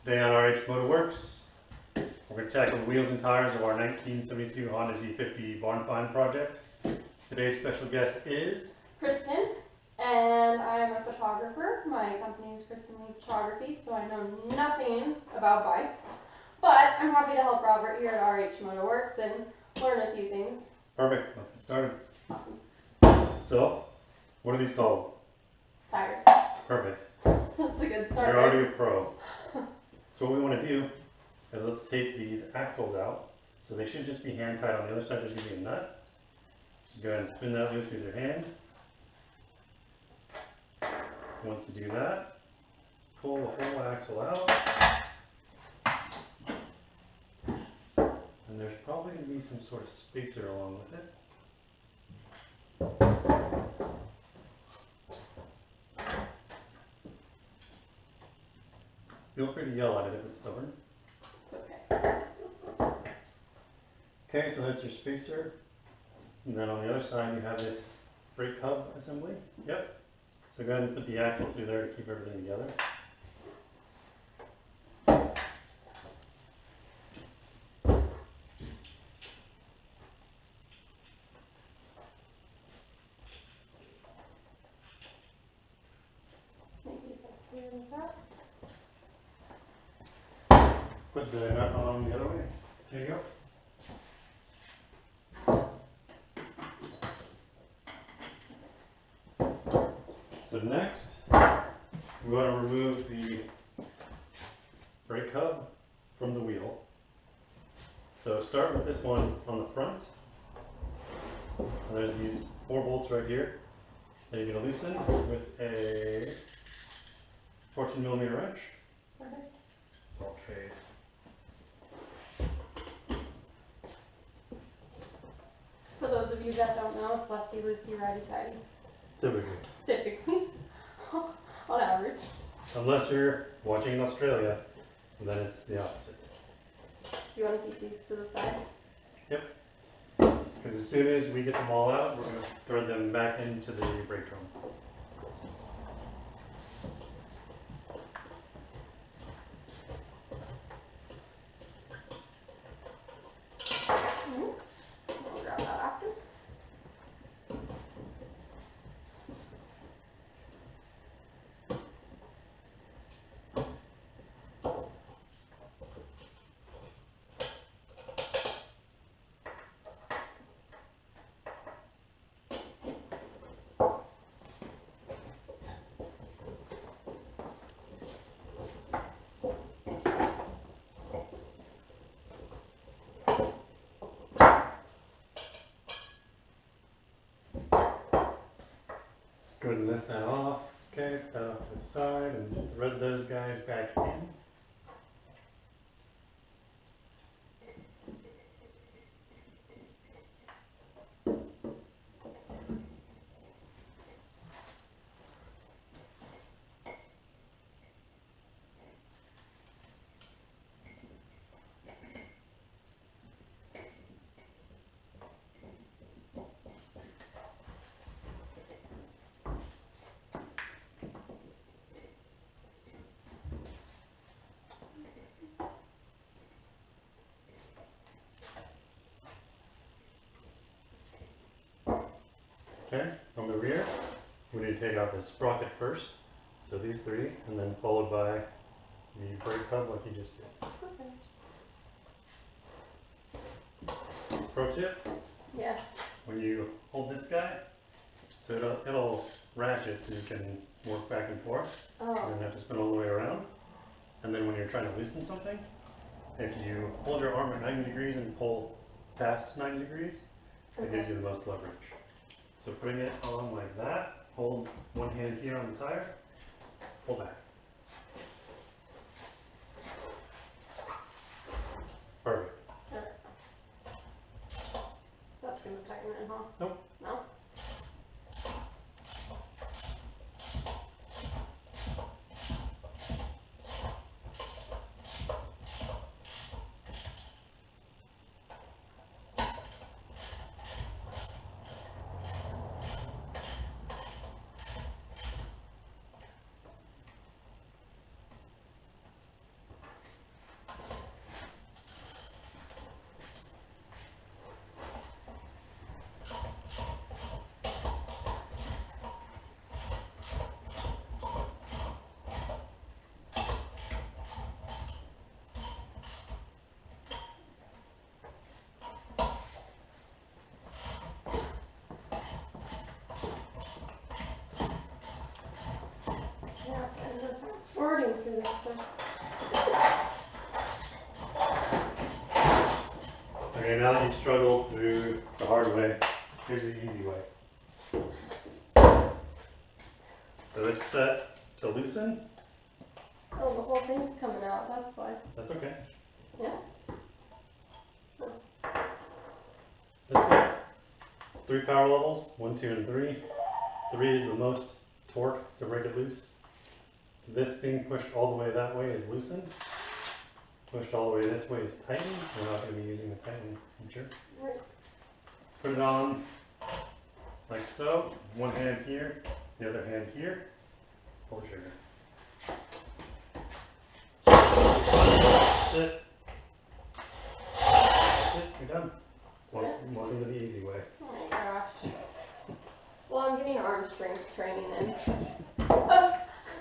Today on RH Motor Works, we're going to tackle the wheels and tires of our 1972 Honda Z50 barn find project. Today's special guest is Kristin, and I'm a photographer. My company is Kristin Photography, so I know nothing about bikes, but I'm happy to help Robert here at RH Motor Works and learn a few things. Perfect. Let's get started. Awesome. So, what are these called? Tires. Perfect. That's a good start. You're already a pro. So what we want to do is let's take these axles out. So they should just be hand tied. On the other side there's going to be a nut. Just go ahead and spin that loose with your hand. Once you do that, pull the whole axle out. And there's probably going to be some sort of spacer along with it. Feel free to yell at it if it's stubborn. It's okay. Okay, so that's your spacer. And then on the other side you have this brake hub assembly. Yep. So go ahead and put the axle through there to keep everything together. Maybe if I clear this out. Put the nut on the other way. There you go. So next, we want to remove the brake hub from the wheel. So start with this one on the front. And there's these 4 bolts right here that you're going to loosen with a 14mm wrench. Perfect. So I'll trade. For those of you that don't know, it's lefty loosey, righty tighty. Typically. Typically. On average. Unless you're watching in Australia, then it's the opposite. You want to keep these to the side? Yep. Because as soon as we get them all out, we're going to thread them back into the brake drum. We'll grab that after. Go ahead and lift that off. Okay, put that off to the side and thread those guys back in. Okay, on the rear, we need to take out the sprocket first. So these 3, and then followed by the brake hub like you just did. Okay. Pro tip, Yeah. when you hold this guy, so it'll ratchet so you can work back and forth. You Oh. don't have to spin all the way around. And then when you're trying to loosen something, if you hold your arm at 90 degrees and pull past 90 degrees, it gives you the most leverage. So putting it on like that, hold one hand here on the tire, pull back. Perfect. Okay. That's going to tighten it, huh? Nope. No? learning through this stuff. Okay, now that you've struggled through the hard way, here's the easy way. So it's set to loosen. Oh, the whole thing's coming out, that's why. That's okay. Yeah. This way. 3 power levels, 1, 2, and 3. 3 is the most torque to break it loose. This being pushed all the way that way is loosened. Pushed all the way this way is tightened. We're not going to be using the tighten feature. Right. Put it on like so. One hand here, the other hand here. Pull the trigger. That's it. That's it. You're done. Welcome to the easy way. Oh my gosh. Well, I'm getting arm strength training in.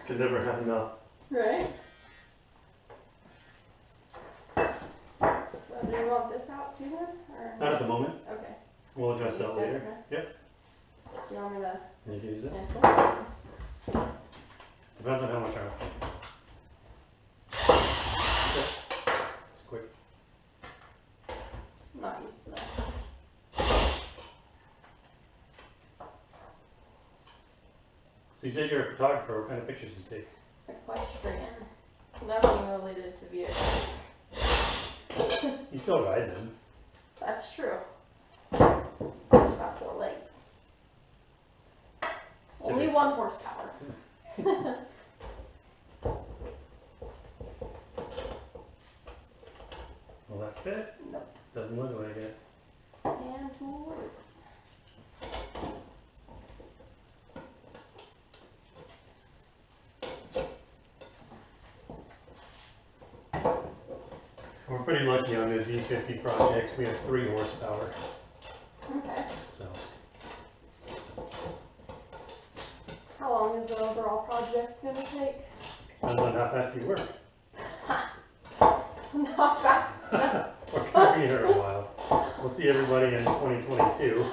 Could never have enough. Right? So do you want this out too then? Or Not at the moment. okay. We'll address that Use later. this, Yep. Do you want me to? You can use this. Yeah. Depends on how much I want. It's quick. I'm not used to that. So you said you're a photographer. What kind of pictures do you take? Equestrian. Nothing related to vehicles. You still ride them. That's true. Got 4 legs. Only 1 horsepower. Will that fit? Nope. Doesn't look like it. And more works. We're pretty lucky on the Z50 project. We have 3 horsepower. Okay. So How long is the overall project going to take? depends on how fast you work. Not fast enough. We're going to be here a while. We'll see everybody in 2022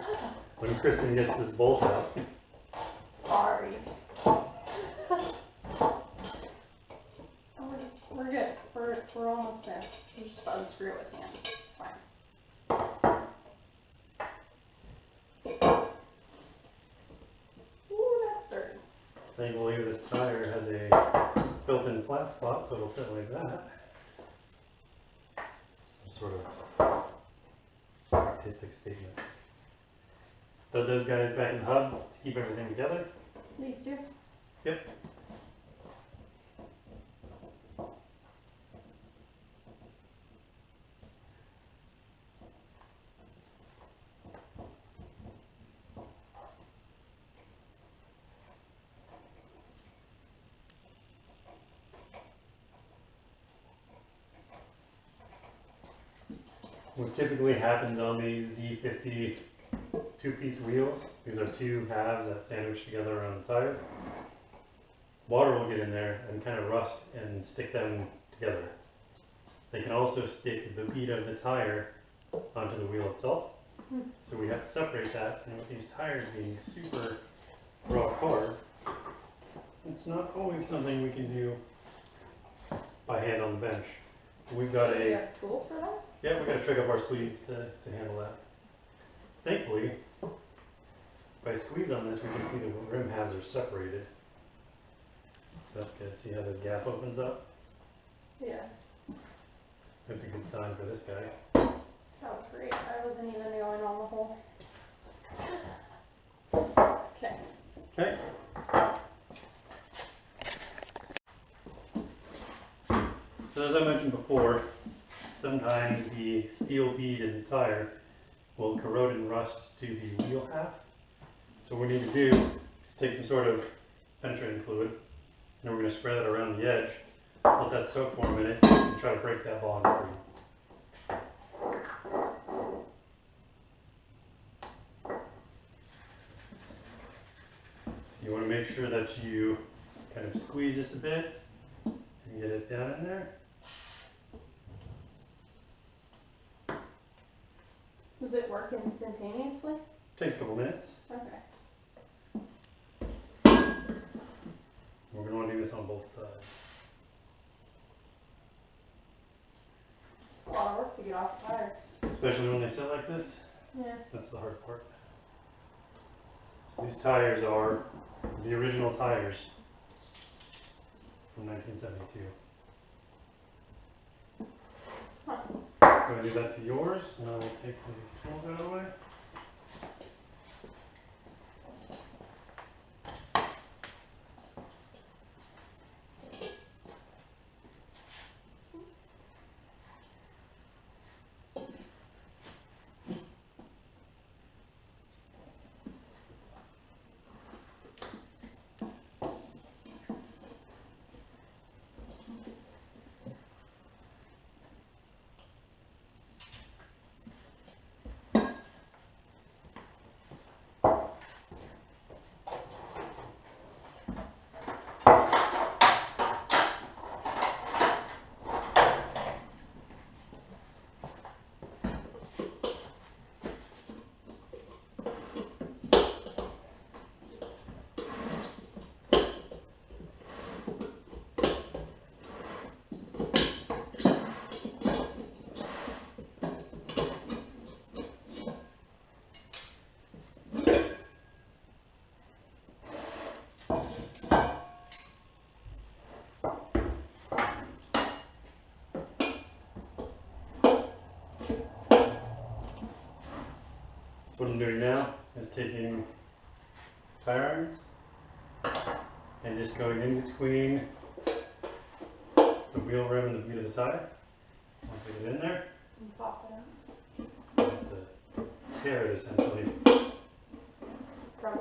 when Kristin gets this bolt out. Sorry. We're good. We're almost there. You just unscrew it with hand. It's fine. Ooh, that's dirty. Thankfully, this tire has a built-in flat spot, so it'll sit like that. Some sort of artistic statement. Throw those guys back in the hub to keep everything together. These two? Yep. What typically happens on these Z50 2-piece wheels, these are 2 halves that sandwich together around the tire. Water will get in there and kind of rust and stick them together. They can also stick the bead of the tire onto the wheel itself. So we have to separate that, and with these tires being super rock hard, it's not always something we can do by hand on the bench. We've got Do you a, have a tool for that? yeah, we've got a trick up our sleeve to handle that. Thankfully, if I squeeze on this, we can see the rim halves are separated. So that's good. See how this gap opens up? Yeah. That's a good sign for this guy. That was great. I wasn't even going on the hole. Okay. Okay. So as I mentioned before, sometimes the steel bead in the tire will corrode and rust to the wheel half. So what we need to do is take some sort of penetrating fluid, and then we're going to spray that around the edge, let that soak for a minute, and try to break that bond free. So you want to make sure that you kind of squeeze this a bit and get it down in there. Does it work instantaneously? Takes a couple minutes. Okay. We're going to want to do this on both sides. get off the tire. Especially when they sit like this. Yeah. That's the hard part. So these tires are the original tires from 1972. Huh. I'm going to do that to yours, and I will take some of these tools out of the way. What I'm doing now is taking tire irons and just going in between the wheel rim and the bead of the tire. Once I get in there, And pop it out I have to tear it essentially from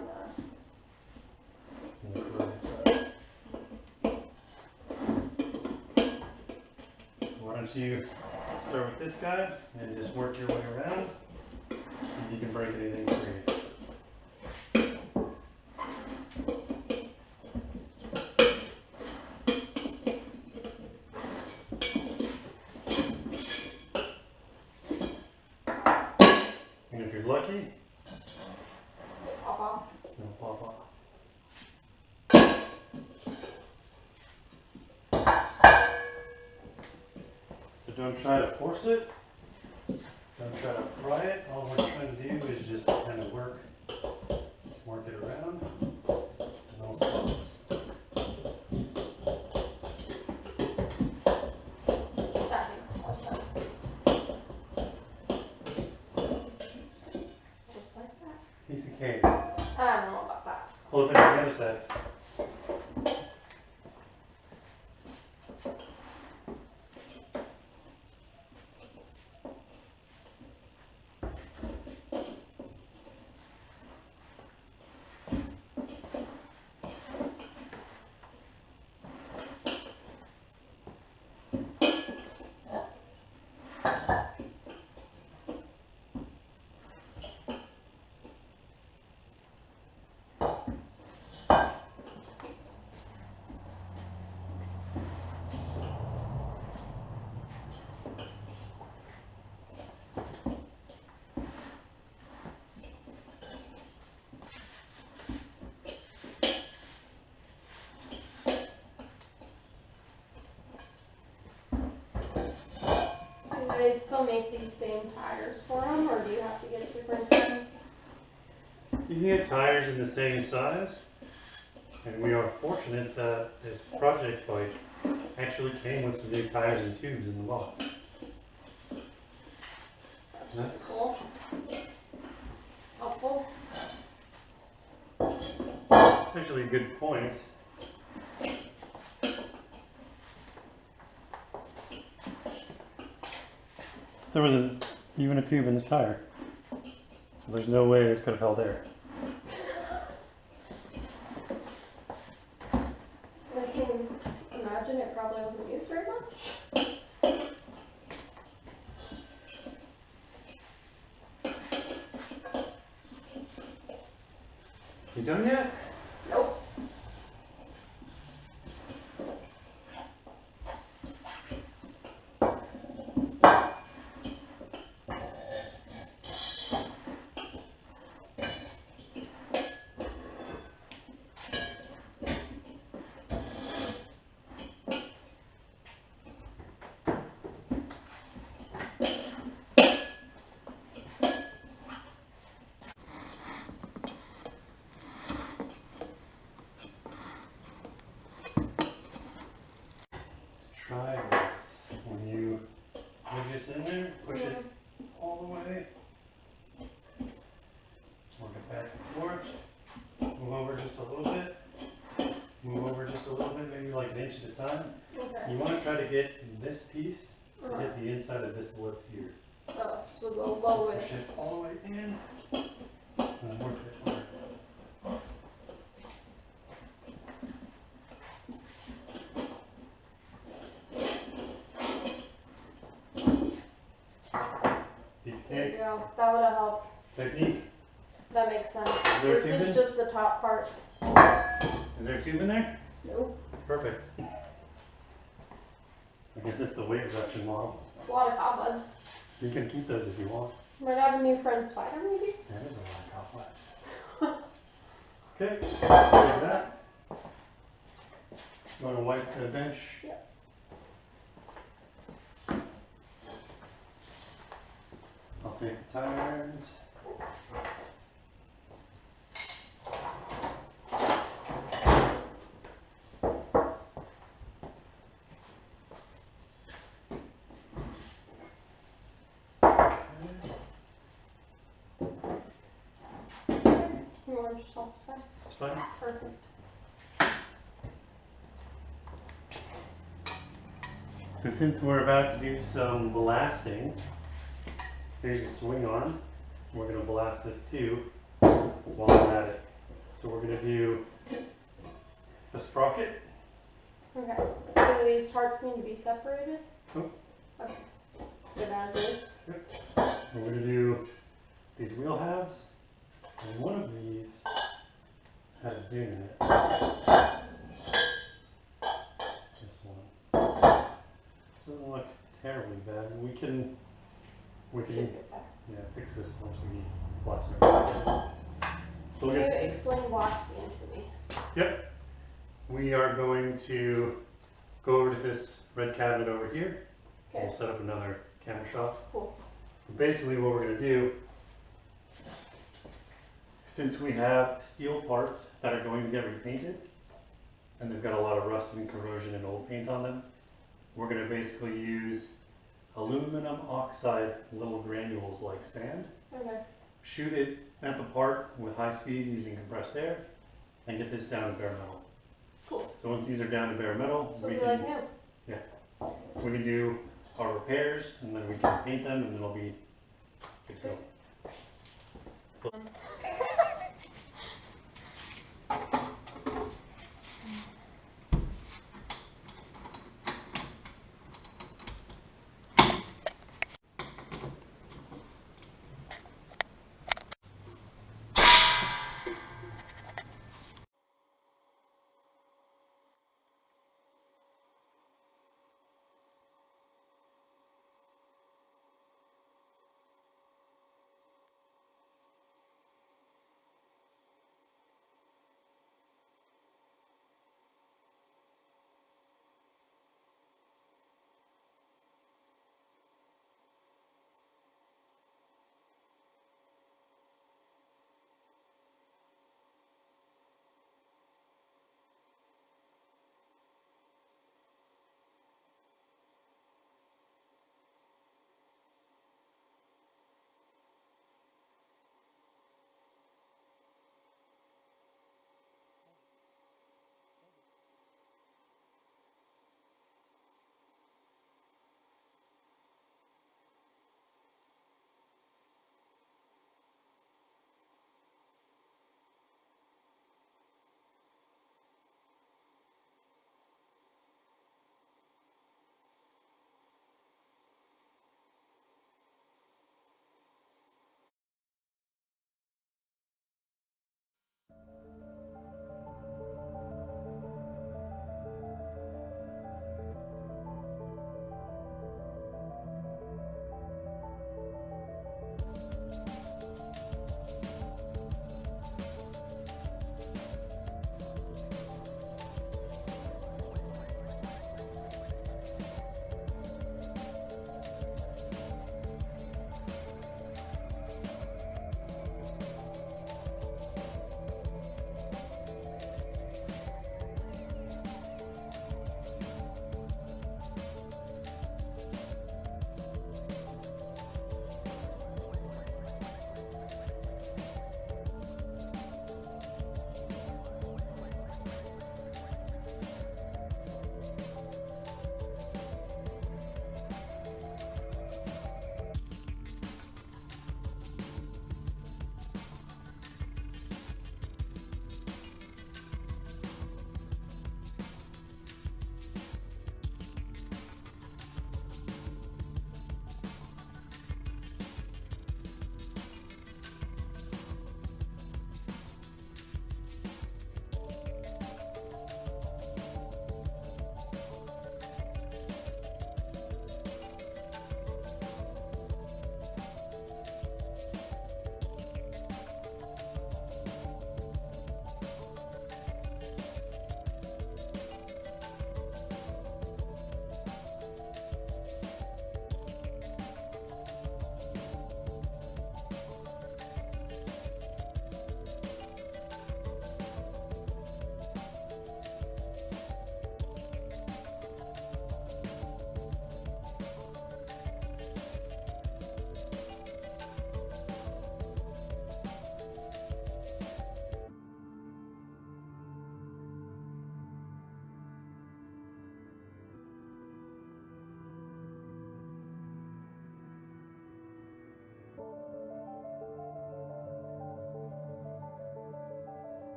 in the corroded side. So why don't you start with this guy and just work your way around. See if you can break anything free. And if you're lucky, pop off. it'll pop off. So don't try to force it. Don't try to pry it. All we're trying to do is just kind of work it around in all spots. That makes more sense. Just like that. Piece of cake. I don't know about that. Flip it on the other side. Do they still make these same tires for them, or do you have to get a different kind? You can get tires in the same size, and we are fortunate that this project bike actually came with some new tires and tubes in the box. That's Cool. Helpful. actually a good point. There wasn't even a tube in this tire, so there's no way this could have held air. I can imagine it probably wasn't used very much. You done yet? Nope. try this. When you wedge this in there, push it all the way. Work it back and forth. Move over just a little bit. Move over just a little bit, maybe like an inch at a time. Okay. You want to try to get this piece to hit the inside of this lip here. Oh, so go low with. Push it all the way in. And work it. Work it. Piece of There you cake. go. That would have helped. Technique. That makes sense. Is there a This tube in? is just the top part. Is there a tube in there? Nope. Perfect. I guess it's the weight reduction model. It's a lot of cobwebs. You can keep those if you want. Might have a new friend spider, maybe? That is a lot of cobwebs. Okay, like that. Want to wipe the bench? Yep. I'll take the tires. You want to just help us there? It's fine. Perfect. So since we're about to do some blasting, here's a swing arm. We're going to blast this too while we're at it. So we're going to do the sprocket. Okay. So these parts need to be separated? Nope. Okay. Good as is. We're going to do these wheel halves, and one of these has a dune in it. This one. Doesn't look terribly bad. We can Should get that. fix this once we blast it. So Can we'll you get, explain blasting to me? yep. We are going to go over to this red cabinet over here. Okay. We'll set up another camera shot. Cool. Basically what we're going to do, since we have steel parts that are going to get repainted, and they've got a lot of rust and corrosion and old paint on them, we're going to basically use aluminum oxide little granules like sand, Okay. shoot it at the part with high speed using compressed air, and get this down to bare metal. Cool. So once these are down to bare metal, So we be like can, new. we can do our repairs, and then we can paint them, and then it'll be good to go.